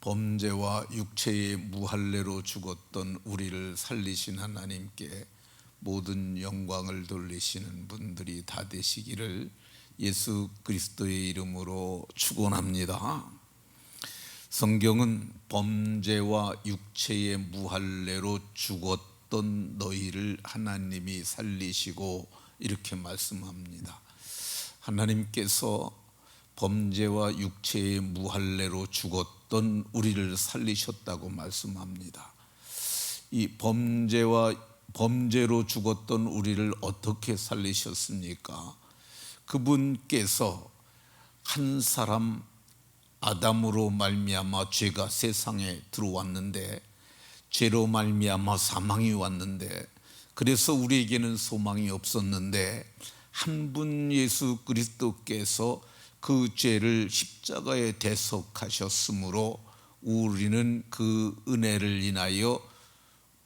범죄와 육체의 무할례로 죽었던 우리를 살리신 하나님께 모든 영광을 돌리시는 분들이 다 되시기를 예수 그리스도의 이름으로 축원합니다. 성경은 범죄와 육체의 무할례로 죽었던 너희를 하나님이 살리시고 이렇게 말씀합니다. 하나님께서 범죄와 육체의 무할례로 죽었던 우리를 살리셨다고 말씀합니다. 이 범죄로 죽었던 우리를 어떻게 살리셨습니까? 그분께서 한 사람 아담으로 말미암아 죄가 세상에 들어왔는데, 죄로 말미암아 사망이 왔는데, 그래서 우리에게는 소망이 없었는데 한 분 예수 그리스도께서 그 죄를 십자가에 대속하셨으므로 우리는 그 은혜를 인하여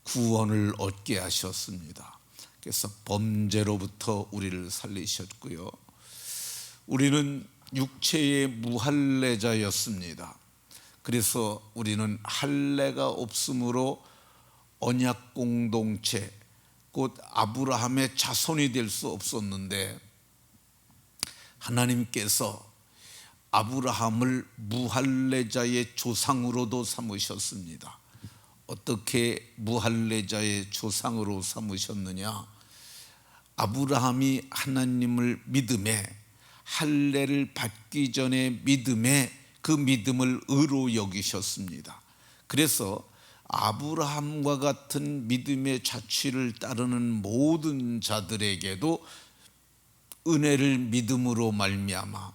구원을 얻게 하셨습니다. 그래서 범죄로부터 우리를 살리셨고요, 우리는 육체의 무할례자였습니다. 그래서 우리는 할례가 없으므로 언약 공동체, 곧 아브라함의 자손이 될 수 없었는데, 하나님께서 아브라함을 무할례자의 조상으로도 삼으셨습니다. 어떻게 무할례자의 조상으로 삼으셨느냐? 아브라함이 하나님을 믿음에, 할례를 받기 전에 믿음에, 그 믿음을 의로 여기셨습니다. 그래서 아브라함과 같은 믿음의 자취를 따르는 모든 자들에게도 은혜를 믿음으로 말미암아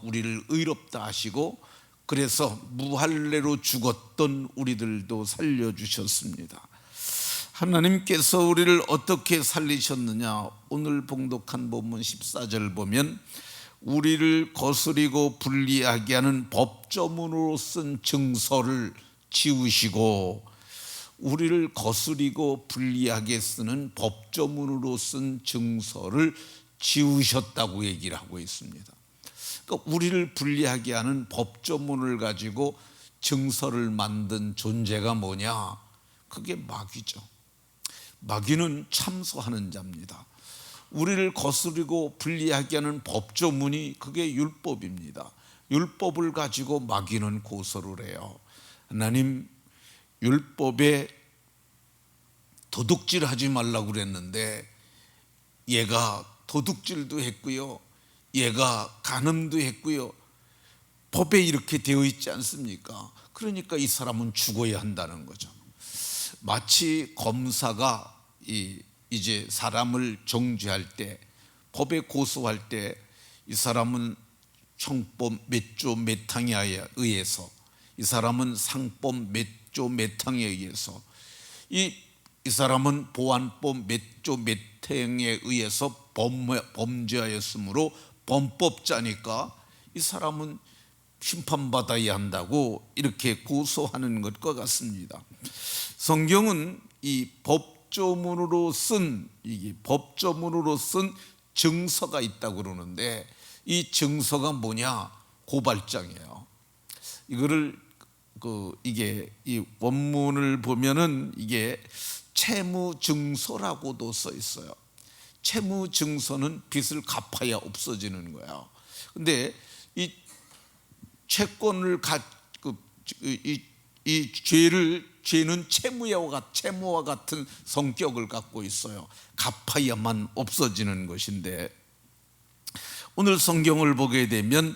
우리를 의롭다 하시고, 그래서 무할례로 죽었던 우리들도 살려주셨습니다. 하나님께서 우리를 어떻게 살리셨느냐? 오늘 봉독한 본문 14절 보면 우리를 거스리고 불리하게 하는 법조문으로 쓴 증서를 지우시고, 우리를 거스리고 불리하게 쓰는 법조문으로 쓴 증서를 지우셨다고 얘기를 하고 있습니다. 그러니까 우리를 불리하게 하는 법조문을 가지고 증서를 만든 존재가 뭐냐? 그게 마귀죠. 마귀는 참소하는 자입니다. 우리를 거스리고 불리하게 하는 법조문이 그게 율법입니다. 율법을 가지고 마귀는 고소를 해요. 하나님, 율법에 도둑질하지 말라고 그랬는데 얘가 도둑질도 했고요, 얘가 간음도 했고요, 법에 이렇게 되어 있지 않습니까? 그러니까 이 사람은 죽어야 한다는 거죠. 마치 검사가 이제 사람을 정죄할 때, 법에 고소할 때 이 사람은 형법 몇 조 몇 항에 의해서, 이 사람은 상법 몇 조 몇 항에 의해서, 이 사람은 보안법 몇 조 몇 항에 의해서 범죄하였으므로 범법자니까 이 사람은 심판받아야 한다고 이렇게 고소하는 것과 같습니다. 성경은 이 법조문으로 쓴 증서가 있다고 그러는데, 이 증서가 뭐냐? 고발장이에요. 이거를 이게 이 원문을 보면은 이게 채무증서라고도 써 있어요. 채무증서는 빚을 갚아야 없어지는 거예요. 근데 이 채권을 이 죄는 채무와 같은 성격을 갖고 있어요. 갚아야만 없어지는 것인데, 오늘 성경을 보게 되면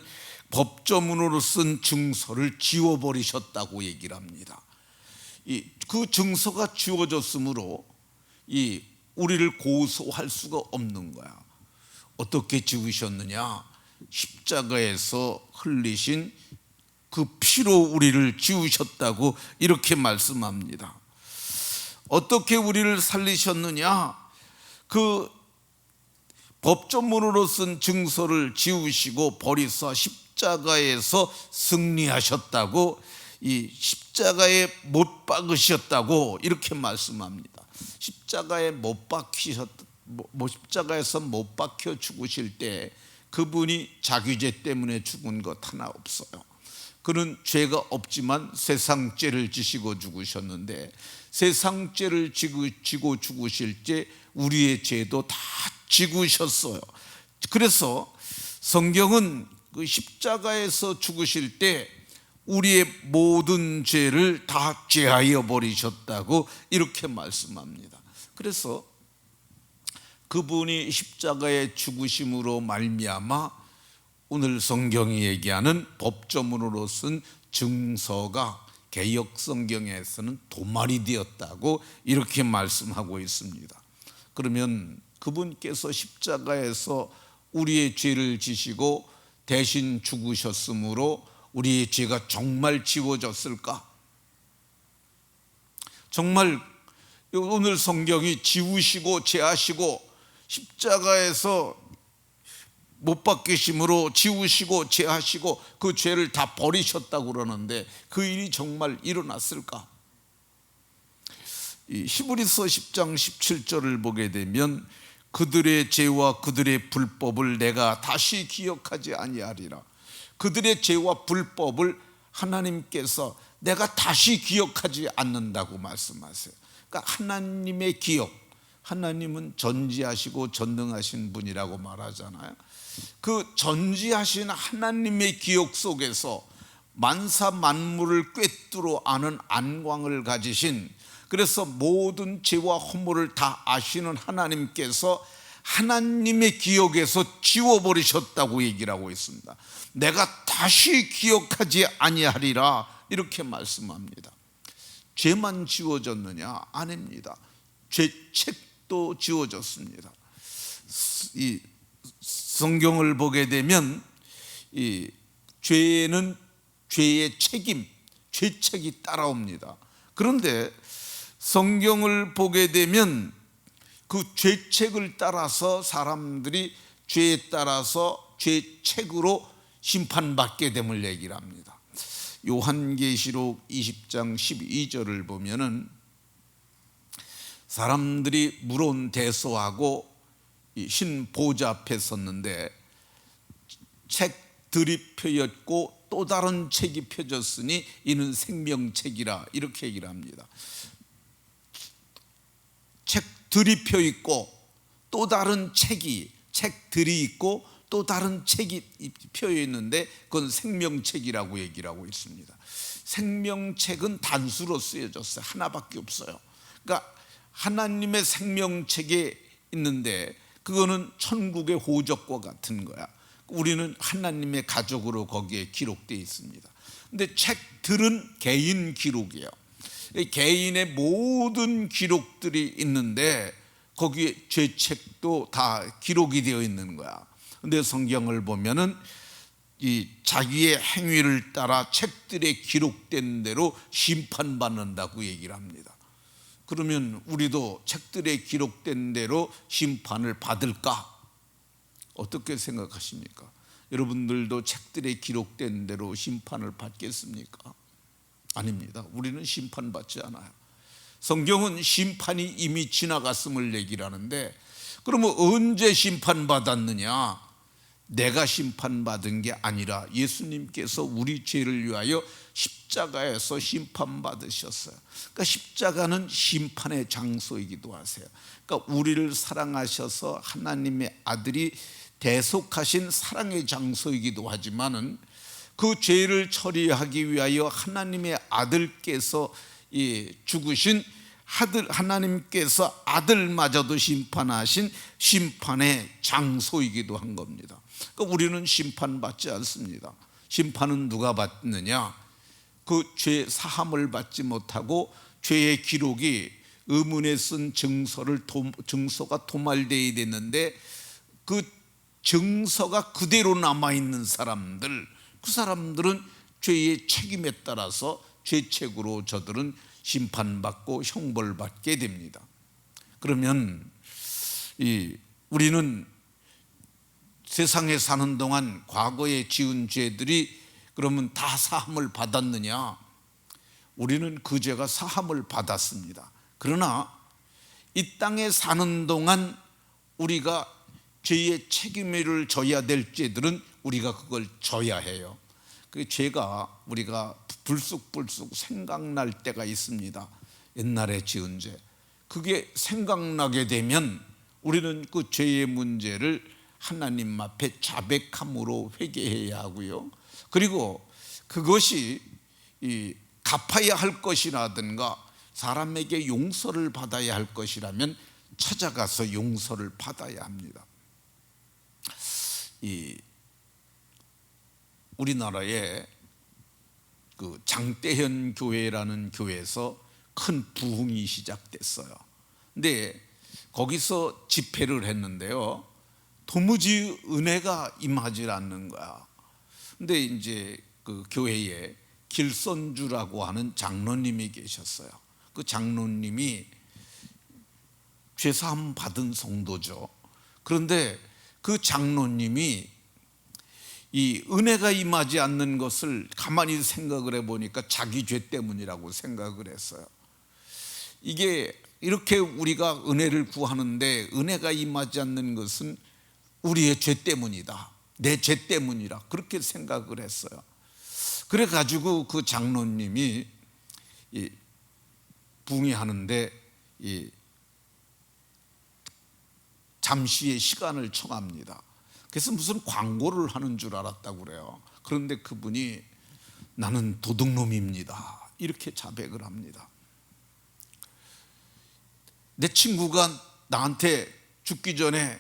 법조문으로 쓴 증서를 지워버리셨다고 얘기를 합니다. 그 증서가 지워졌으므로 우리를 고소할 수가 없는 거야. 어떻게 지우셨느냐? 십자가에서 흘리신 그 피로 우리를 지우셨다고 이렇게 말씀합니다. 어떻게 우리를 살리셨느냐? 그 법조문으로 쓴 증서를 지우시고 버리사 십자가에서 승리하셨다고, 이 십자가에 못 박으셨다고 이렇게 말씀합니다. 십자가에서 못 박혀 죽으실 때 그분이 자기 죄 때문에 죽은 것 하나 없어요. 그는 죄가 없지만 세상 죄를 지시고 죽으셨는데, 세상 죄를 지고 죽으실 때 우리의 죄도 다 지구셨어요. 그래서 성경은 그 십자가에서 죽으실 때 우리의 모든 죄를 다 제하여 버리셨다고 이렇게 말씀합니다. 그래서 그분이 십자가에 죽으심으로 말미암아 오늘 성경이 얘기하는 법조문으로 쓴 증서가 개역 성경에서는 도말이 되었다고 이렇게 말씀하고 있습니다. 그러면 그분께서 십자가에서 우리의 죄를 지시고 대신 죽으셨으므로 우리의 죄가 정말 지워졌을까? 정말 오늘 성경이 지우시고 제하시고 십자가에서 못 박히심으로 지우시고 제하시고 그 죄를 다 버리셨다고 그러는데 그 일이 정말 일어났을까? 이 히브리서 10장 17절을 보게 되면 그들의 죄와 그들의 불법을 내가 다시 기억하지 아니하리라. 그들의 죄와 불법을 하나님께서 내가 다시 기억하지 않는다고 말씀하세요. 그러니까 하나님의 기억, 하나님은 전지하시고 전능하신 분이라고 말하잖아요. 그 전지하신 하나님의 기억 속에서 만사 만물을 꿰뚫어 아는 안광을 가지신, 그래서 모든 죄와 허물을 다 아시는 하나님께서 하나님의 기억에서 지워버리셨다고 얘기를 하고 있습니다. 내가 다시 기억하지 아니하리라 이렇게 말씀합니다. 죄만 지워졌느냐? 아닙니다. 죄책도 지워졌습니다. 이 성경을 보게 되면 이 죄는 죄의 책임, 죄책이 따라옵니다. 그런데 성경을 보게 되면 그 죄책을 따라서 사람들이 죄에 따라서 죄책으로 심판받게 됨을 얘기를 합니다. 요한계시록 20장 12절을 보면은 사람들이 물론 대소하고 흰 보좌 앞에 섰는데 책들이 펴였고 또 다른 책이 펴졌으니 이는 생명책이라 이렇게 얘기를 합니다. 책들이 펴 있고 또 다른 책들이 있고 또 다른 책이 펴 있는데 그건 생명책이라고 얘기를 하고 있습니다. 생명책은 단수로 쓰여졌어요. 하나밖에 없어요. 그러니까 하나님의 생명책에 있는데 그거는 천국의 호적과 같은 거야. 우리는 하나님의 가족으로 거기에 기록되어 있습니다. 근데 책들은 개인 기록이에요. 개인의 모든 기록들이 있는데 거기에 죄책도 다 기록이 되어 있는 거야. 근데 성경을 보면은 이 자기의 행위를 따라 책들에 기록된 대로 심판받는다고 얘기를 합니다. 그러면 우리도 책들에 기록된 대로 심판을 받을까? 어떻게 생각하십니까? 여러분들도 책들에 기록된 대로 심판을 받겠습니까? 아닙니다. 우리는 심판받지 않아요. 성경은 심판이 이미 지나갔음을 얘기를 하는데, 그러면 언제 심판받았느냐? 내가 심판받은 게 아니라 예수님께서 우리 죄를 위하여 십자가에서 심판받으셨어요. 그러니까 십자가는 심판의 장소이기도 하세요. 그러니까 우리를 사랑하셔서 하나님의 아들이 대속하신 사랑의 장소이기도 하지만은 그 죄를 처리하기 위하여 하나님의 아들께서 죽으신 하나님께서 아들마저도 심판하신 심판의 장소이기도 한 겁니다. 그러니까 우리는 심판받지 않습니다. 심판은 누가 받느냐? 그 죄 사함을 받지 못하고 죄의 기록이 의문에 쓴 증서가 도말되어야 됐는데 그 증서가 그대로 남아있는 사람들, 그 사람들은 죄의 책임에 따라서 죄책으로 저들은 심판받고 형벌받게 됩니다. 그러면 우리는 세상에 사는 동안 과거에 지은 죄들이 그러면 다 사함을 받았느냐? 우리는 그 죄가 사함을 받았습니다. 그러나 이 땅에 사는 동안 우리가 죄의 책임을 져야 될 죄들은 우리가 그걸 져야 해요. 그 죄가 우리가 불쑥불쑥 생각날 때가 있습니다. 옛날에 지은 죄. 그게 생각나게 되면 우리는 그 죄의 문제를 하나님 앞에 자백함으로 회개해야 하고요. 그리고 그것이 갚아야 할 것이라든가 사람에게 용서를 받아야 할 것이라면 찾아가서 용서를 받아야 합니다. 우리나라에 그 장대현 교회라는 교회에서 큰 부흥이 시작됐어요. 근데 거기서 집회를 했는데요, 도무지 은혜가 임하지 않는 거야. 근데 이제 그 교회에 길선주라고 하는 장로님이 계셨어요. 그 장로님이 죄사함 받은 성도죠. 그런데 그 장로님이 이 은혜가 임하지 않는 것을 가만히 생각을 해보니까 자기 죄 때문이라고 생각을 했어요. 이게 이렇게 우리가 은혜를 구하는데 은혜가 임하지 않는 것은 우리의 죄 때문이다, 내 죄 때문이라 그렇게 생각을 했어요. 그래가지고 그 장로님이 붕괴하는데 잠시의 시간을 청합니다. 그래서 무슨 광고를 하는 줄 알았다고 그래요. 그런데 그분이 나는 도둑놈입니다 이렇게 자백을 합니다. 내 친구가 나한테 죽기 전에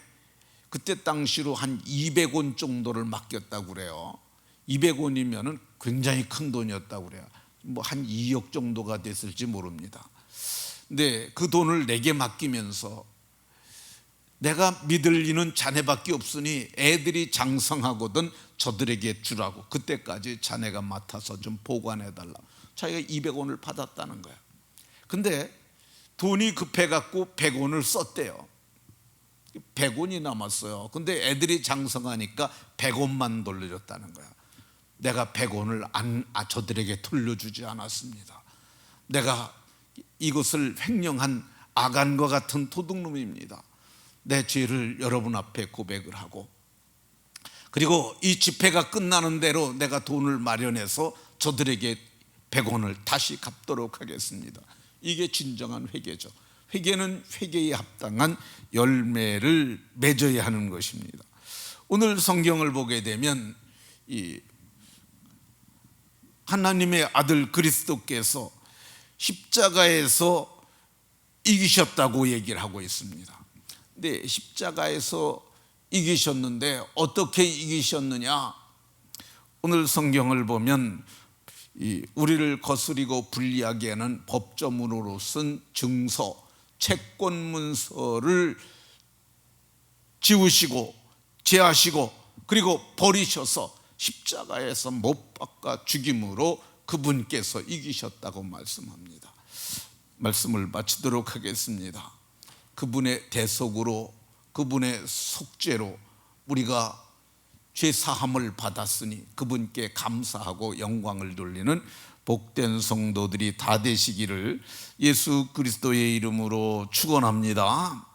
그때 당시로 한 200원 정도를 맡겼다고 그래요. 200원이면 굉장히 큰 돈이었다고 그래요. 뭐 한 2억 정도가 됐을지 모릅니다. 근데 그 돈을 내게 맡기면서 내가 믿을 이는 자네밖에 없으니 애들이 장성하거든 저들에게 주라고, 그때까지 자네가 맡아서 좀 보관해달라. 자기가 200원을 받았다는 거예요. 근데 돈이 급해갖고 100원을 썼대요. 100원이 남았어요. 근데 애들이 장성하니까 100원만 돌려줬다는 거야. 내가 100원을 저들에게 돌려주지 않았습니다. 내가 이것을 횡령한 아간과 같은 도둑놈입니다. 내 죄를 여러분 앞에 고백을 하고, 그리고 이 집회가 끝나는 대로 내가 돈을 마련해서 저들에게 100원을 다시 갚도록 하겠습니다. 이게 진정한 회개죠. 회개는 회개에 합당한 열매를 맺어야 하는 것입니다. 오늘 성경을 보게 되면 이 하나님의 아들 그리스도께서 십자가에서 이기셨다고 얘기를 하고 있습니다. 근데 십자가에서 이기셨는데 어떻게 이기셨느냐? 오늘 성경을 보면 우리를 거스리고 불리하게 하는 법조문으로 쓴 증서, 채권문서를 지우시고 제하시고 그리고 버리셔서 십자가에서 못 박아 죽임으로 그분께서 이기셨다고 말씀합니다. 말씀을 마치도록 하겠습니다. 그분의 대속으로, 그분의 속죄로 우리가 죄 사함을 받았으니 그분께 감사하고 영광을 돌리는 복된 성도들이 다 되시기를 예수 그리스도의 이름으로 축원합니다.